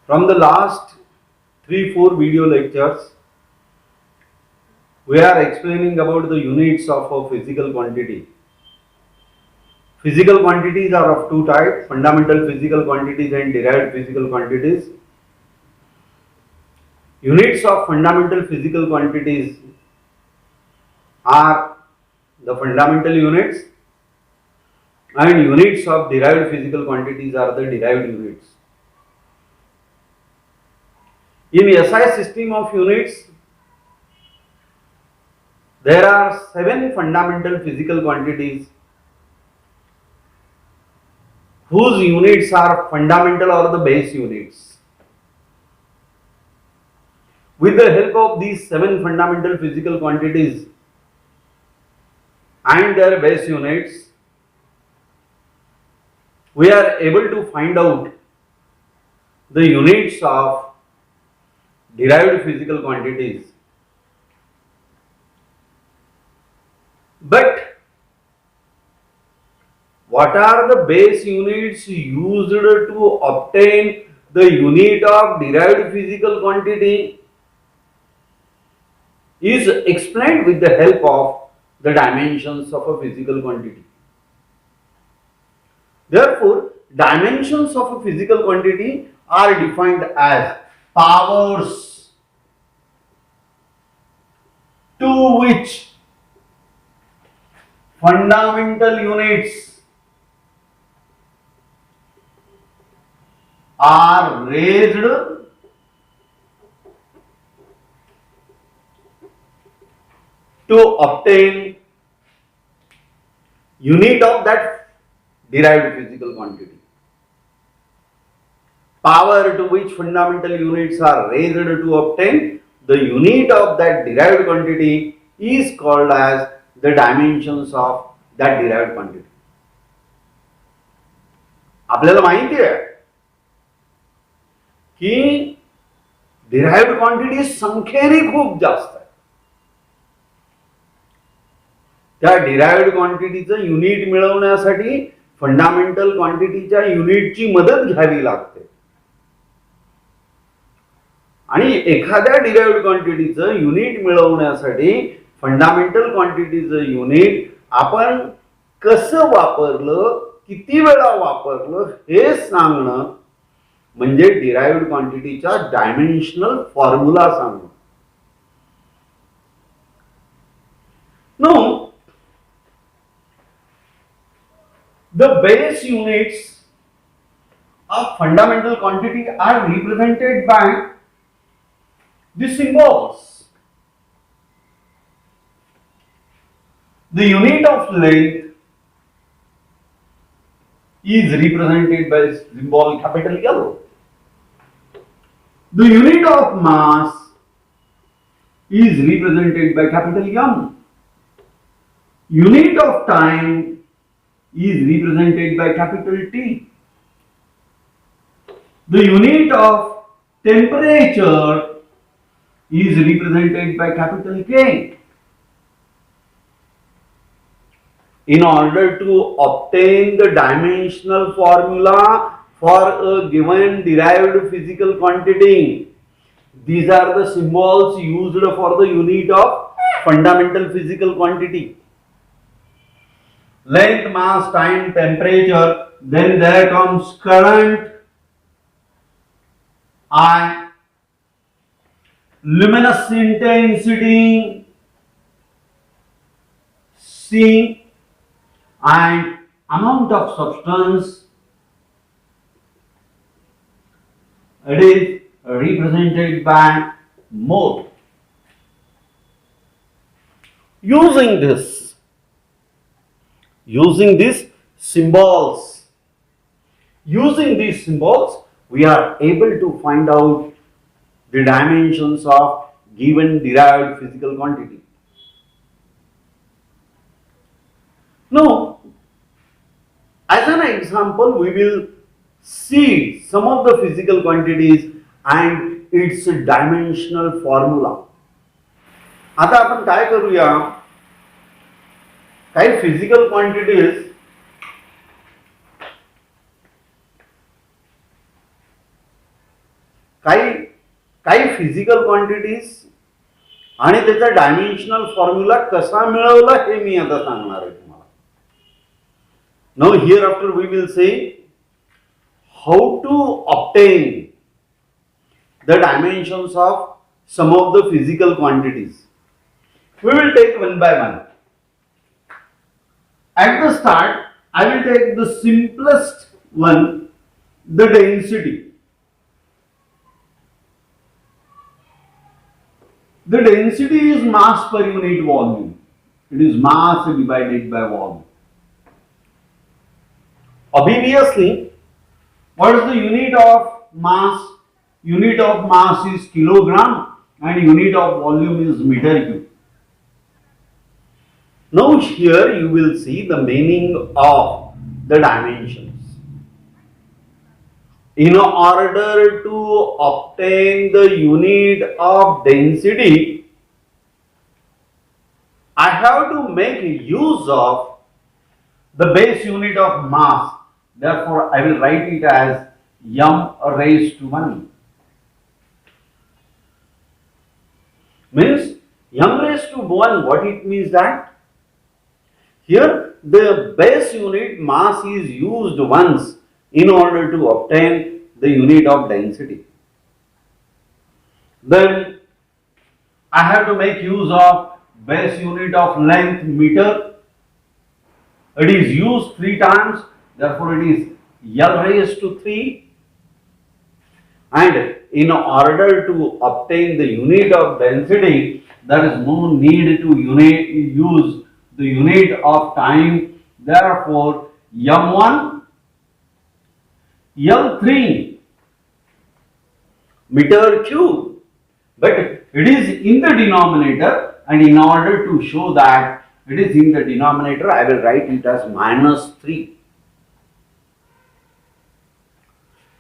From the last 3-4 video lectures, we are explaining about the units of a physical quantity. Physical quantities are of two types: fundamental physical quantities and derived physical quantities. Units of fundamental physical quantities are the fundamental units, and units of derived physical quantities are the derived units. In SI system of units, there are 7 fundamental physical quantities whose units are fundamental or the base units. With the help of these 7 fundamental physical quantities and their base units, we are able to find out the units of derived physical quantities. But what are the base units used to obtain the unit of derived physical quantity is explained with the help of the dimensions of a physical quantity. Therefore, dimensions of a physical quantity are defined as powers to which fundamental units are raised to obtain unit of that derived physical quantity. Power to which fundamental units are raised to obtain the unit of that derived quantity is called as the dimensions of that derived quantity. आपल्याला माहिती आहे की derived quantity संख्येने खूप जास्त आहे. त्या derived क्वांटिटीचं युनिट मिळवण्यासाठी फंडामेंटल क्वांटिटीच्या युनिटची मदत घ्यावी लागते. आणि एखाद्या डिराइव्ड क्वांटिटीचं युनिट मिळवण्यासाठी फंडामेंटल क्वांटिटीचं युनिट आपण कसं वापरलं, किती वेळा वापरलं हे सांगणं म्हणजे डिराइव्ड क्वांटिटीचा डायमेन्शनल फॉर्म्युला सांगणं. Know the base units of fundamental quantity are represented by the symbols. The unit of length is represented by symbol capital L. The unit of mass is represented by capital M. Unit of time is represented by capital T. The unit of temperature is represented by capital K. In order to obtain the dimensional formula for a given derived physical quantity, these are the symbols used for the unit of fundamental physical quantity. Length, mass, time, temperature, then there comes current I, luminous intensity C, and amount of substance. It is represented by mole. Using these symbols, we are able to find out the dimensions of given derived physical quantity. Now, as an example, we will see some of the physical quantities and its dimensional formula. आता आपण काय करूया, काही physical quantities काही physical quantities आणि त्याचा dimensional formula कसा मिळवला हे मी आता सांगणार आहे तुम्हाला. Now hereafter we will see how to obtain the dimensions of some of the physical quantities. We will take one by one. At the start, I will take the simplest one, the density. The density is mass per unit volume. It is mass divided by volume. Obviously, what is the unit of mass? Unit of mass is kilogram and unit of volume is meter cube. Now here you will see the meaning of the dimensions. In order to obtain the unit of density, I have to make use of the base unit of mass. Therefore, I will write it as m raised to 1. Means m raised to 1, what it means that? Here the base unit mass is used once in order to obtain the unit of density. Then I have to make use of base unit of length meter. It is used 3 times, therefore it is L raised to 3. And in order to obtain the unit of density, there is no need to use the unit of time. Therefore, M1, L3 meter cube. But it is in the denominator, and in order to show that it is in the denominator, I will write it as -3.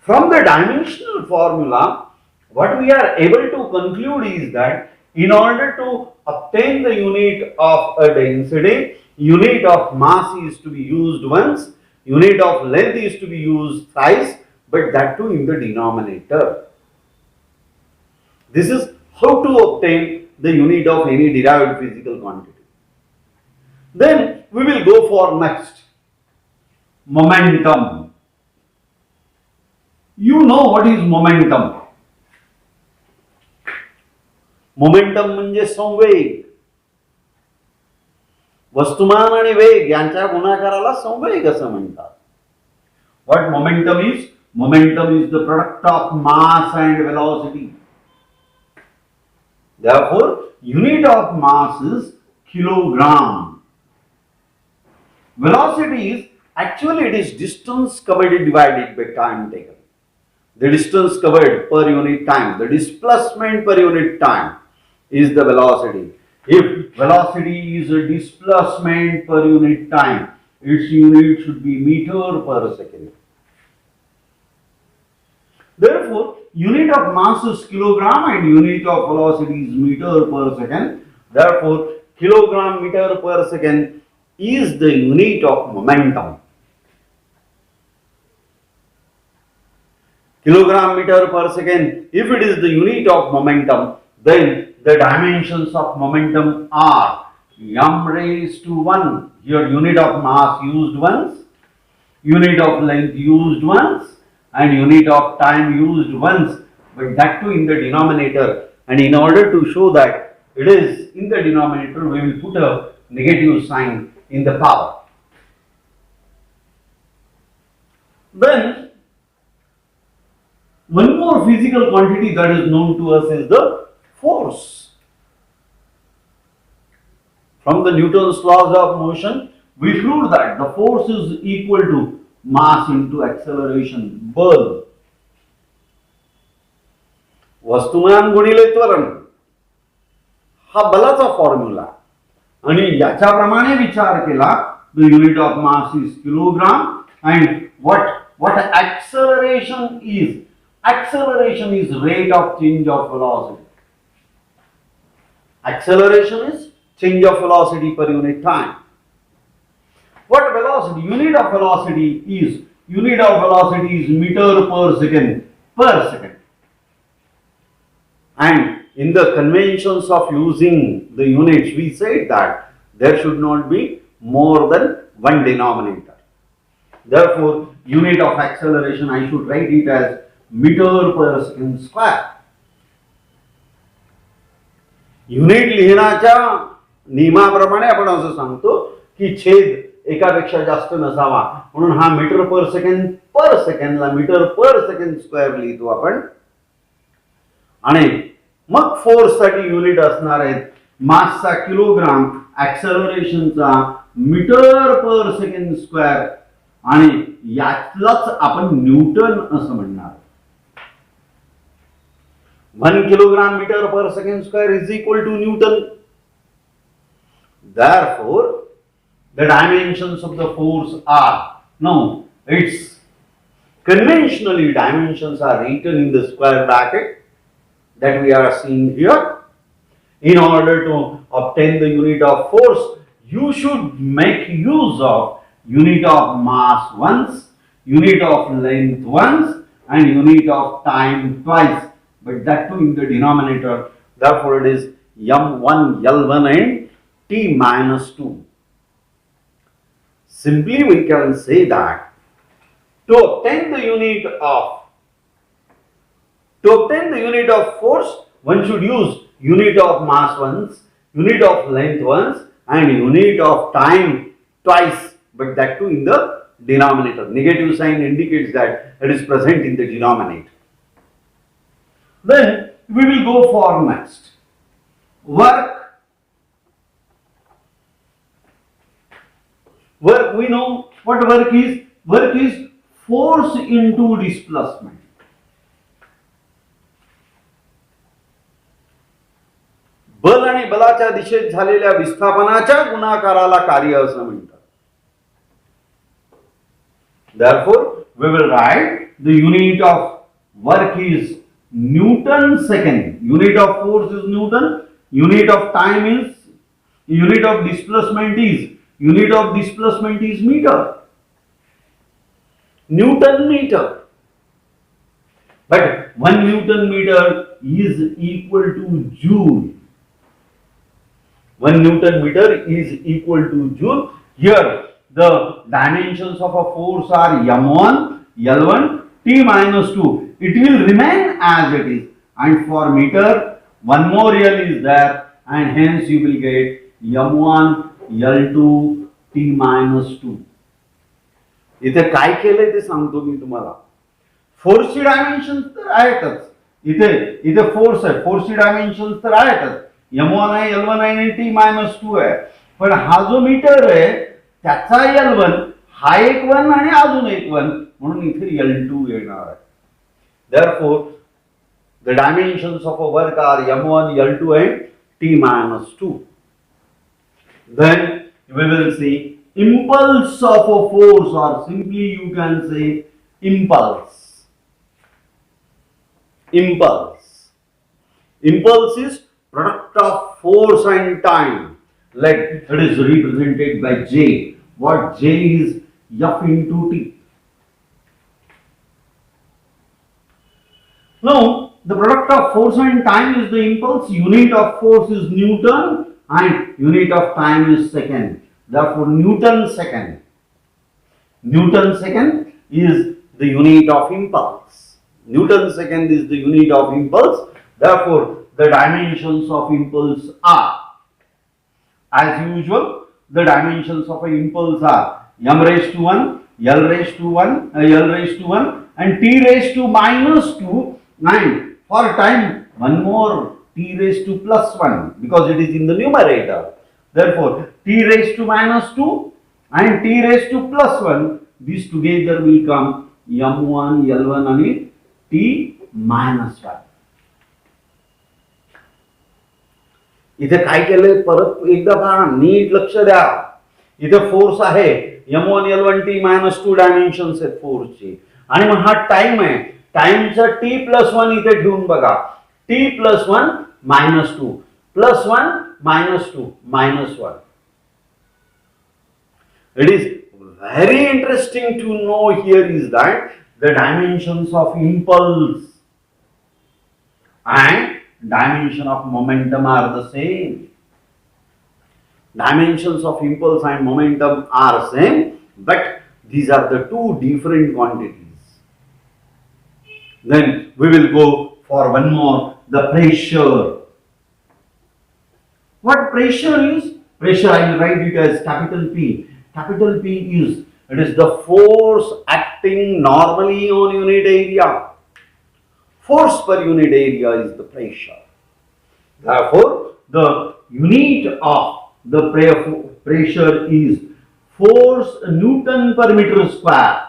From the dimensional formula, what we are able to conclude is that in order to obtain the unit of a density, unit of mass is to be used once, unit of length is to be used thrice, but that too in the denominator. This is how to obtain the unit of any derived physical quantity. Then we will go for next, momentum. You know what is momentum. Momentum म्हणजे संवेग. वस्तुमान आणि वेग यांच्या गुणाकाराला संवेग असं म्हणतात. What momentum is? Momentum is the product of mass and velocity. Therefore, unit of mass is kilogram. Velocity is actually it is distance covered divided by time taken. The distance covered per unit time, the displacement per unit time is the velocity. If velocity is a displacement per unit time, its unit should be meter per second. Therefore, unit of mass is kilogram and unit of velocity is meter per second. Therefore, kilogram meter per second is the unit of momentum. Kilogram meter per second, if it is the unit of momentum, then the dimensions of momentum are m raised to 1. Here unit of mass used once, unit of length used once, and unit of time used once, but that too in the denominator. And in order to show that it is in the denominator, we will put a negative sign in the power. Then one more physical quantity that is known to us is the force. From the Newton's laws of motion, we proved that the force is equal to mass into acceleration, बल. वस्तुमान गुणिले त्वरण हा बलाचा formula. आणि याच्याप्रमाणे विचार केला, the unit of mass is kilogram and what acceleration is. Acceleration is rate of change of velocity. Acceleration is change of velocity per unit time. What velocity? Unit of velocity is meter per second per second. And in the conventions of using the units, we said that there should not be more than one denominator. Therefore, unit of acceleration, I should write it as meter per second square. Unit लिहिण्याच्या नियमाप्रमाणे आपण असं सांगतो की छेद एकापेक्षा जास्त नसावा, म्हणून हा मीटर पर सेकंडला मीटर पर सेकंड स्क्वेअर लिहितो आपण. आणि मग फोर्स साठी युनिट असणार आहेत मासचा किलोग्राम, ऍक्सेलरेशनचा मीटर पर सेकंड स्क्वेअर, आणि यातलाच आपण न्यूटन असं म्हणणार. 1 kilogram meter per second square is equal to Newton. Therefore, the dimensions of the force are, now it's conventionally dimensions are written in the square bracket that we are seeing here. In order to obtain the unit of force, you should make use of unit of mass once, unit of length once, and unit of time twice, but that too in the denominator. Therefore, it is m1 L1 and t minus 2. Simply we can say that to obtain the unit of force, one should use unit of mass once, unit of length once, and unit of time twice, but that too in the denominator. Negative sign indicates that it is present in the denominator. Then we will go for next work. Work, we know what work is. Work is force into displacement. बल आणि बलाच्या दिशेत झालेल्या विस्थापनाच्या गुणाकाराला कार्य असं म्हणतात. Therefore, we will write the unit of work is Newton second. Unit of force is Newton. Unit of time is, unit of displacement is meter. Newton meter. But 1 Newton meter is equal to joule. 1 Newton meter is equal to joule. Here the dimensions of a force are m1, L1, t minus 2. It will remain as it is, and for meter one more L is there, and hence you will get m1 L2 t minus 2. इथे काय केलंय ते सांगतो मी तुम्हाला. फोर्सची dimensions तर आहेतच, इथे force आहे, फोर्सची डायमेन्शन्स तर आहेतच, m1 आहे, L1 आहे आणि t minus 2 आहे. पण हा जो मीटर आहे त्याचा L1 हा एक 1 आणि अजून एक 1, म्हणून इथे L2 येणार आहे. Therefore, the dimensions of a work are m1, L2 and t minus 2. Then we will see impulse of a force, or simply you can say impulse. Impulse is product of force and time. Like it is represented by J. What J is? F into T. Now, the product of force and time is the impulse. Unit of force is Newton and unit of time is second. Therefore, Newton second. Newton second is the unit of impulse. Newton second is the unit of impulse. Therefore, the dimensions of impulse are, as usual, the dimensions of an impulse are m raised to 1, L raised to 1, and t raised to minus 2, and for time one more t raised to plus 1 because it is in the numerator. Therefore, t raised to minus 2 and t raised to plus 1, these together will come m1, L1 and t minus 1. इथे काय केलंय परत एकदा पहा, NEET लक्ष द्या. इथे force आहे m1, L1, t minus 2 dimensions आहेत फोर्सची, आणि मग हा टाइम आहे, टाइमचा t प्लस 1 इथे ठेवून बघा, t plus 1 minus 2 plus 1 minus 2 minus 1. It is very interesting to know here is that the dimensions of impulse and dimension of momentum are the same. Dimensions of impulse and momentum are same, but these are the two different quantities. Then we will go for one more, the pressure. What pressure is? Pressure, I will write it as capital P. Capital P is, it is the force acting normally on unit area. Force per unit area is the pressure. Therefore, the unit of the pressure is force Newton per meter square.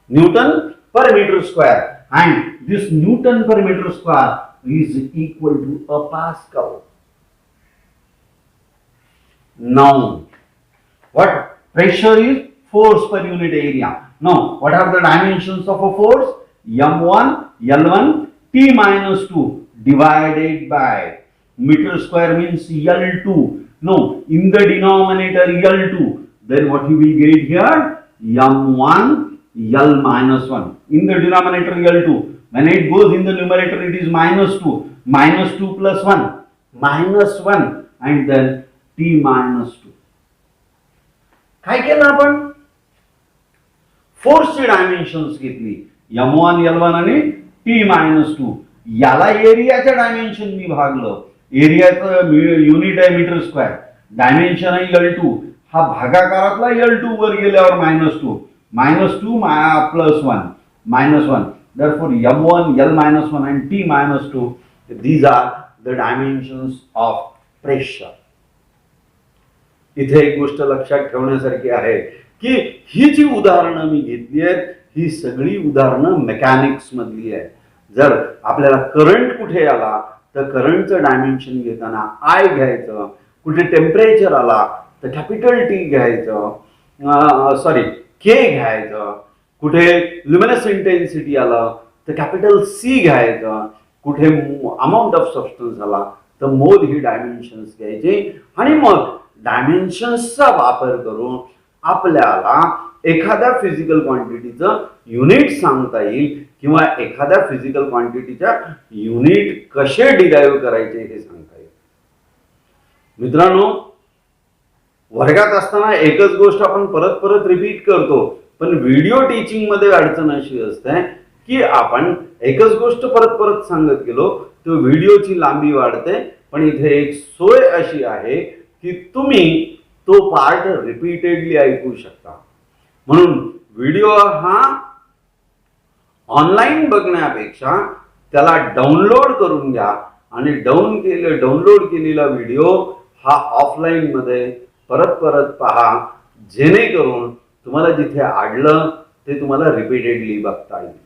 Newton per meter square, and this Newton per meter square is equal to a Pascal. Now, what pressure is? Force per unit area. Now, what are the dimensions of a force? M1, L1, T minus 2 divided by meter square means L2. No, in the denominator L2, then what you will get here? M1, L minus 1. In the denominator L2. When it goes in the numerator, it is minus 2. Minus 2 plus 1. Minus 1. And then T minus 2. काय केलं आपण? फोर्सचे dimensions घेतली. M1, L1 आणि T minus 2. याला एरियाच्या dimension मी भागलं. एरियाचं unit आहे metre square. Dimension आहे L2. हा भागाकारातला L2 वर गेल्यावर minus 2. minus 2 plus 1 minus 1. Therefore, M1, L minus 1 and T minus 2, these are the dimensions of pressure. इथे एक गोष्ट लक्षात ठेवण्यासारखी आहे की ही जी उदाहरणं मी घेतली आहेत ही सगळी उदाहरणं मेकॅनिक्स मधली आहेत. जर आपल्याला करंट कुठे आला तर करंटचं डायमेन्शन घेताना आय घ्यायचं, कुठे टेम्परेचर आला तर कॅपिटल टी घ्यायचं, सॉरी के घ्यायचं, कुठे ल्युमिनस इंटेन्सिटी आलं तर कॅपिटल सी घ्यायचं, कुठे अमाऊंट ऑफ सबस्टन्स आला तर मोल ही डायमेन्शन्स घ्यायचे आणि मग डायमेन्शन्सचा वापर करून आपल्याला एखाद्या फिजिकल क्वांटिटीचं युनिट सांगता येईल किंवा एखाद्या फिजिकल क्वांटिटीच्या युनिट कसे डिराईव्ह करायचे हे सांगता येईल. मित्रांनो, वर्गात असताना एकच गोष्ट आपण परत परत रिपीट करतो, पण व्हिडिओ टीचिंग मध्ये अडचण अशी असते की आपण एकच गोष्ट परत परत सांगत गेलो तर व्हिडिओची लांबी वाढते. पण इथे एक सोय अशी आहे की तुम्ही तो पार्ट रिपीटेडली ऐकू शकता. म्हणून व्हिडिओ हा ऑनलाईन बघण्यापेक्षा त्याला डाउनलोड करून घ्या आणि डाउनलोड केलेला व्हिडिओ हा ऑफलाईन मध्ये परत परत पहा, जेणेकरून तुम्हाला जिथे आडलं ते तुम्हाला रिपीटेडली बघता येईल.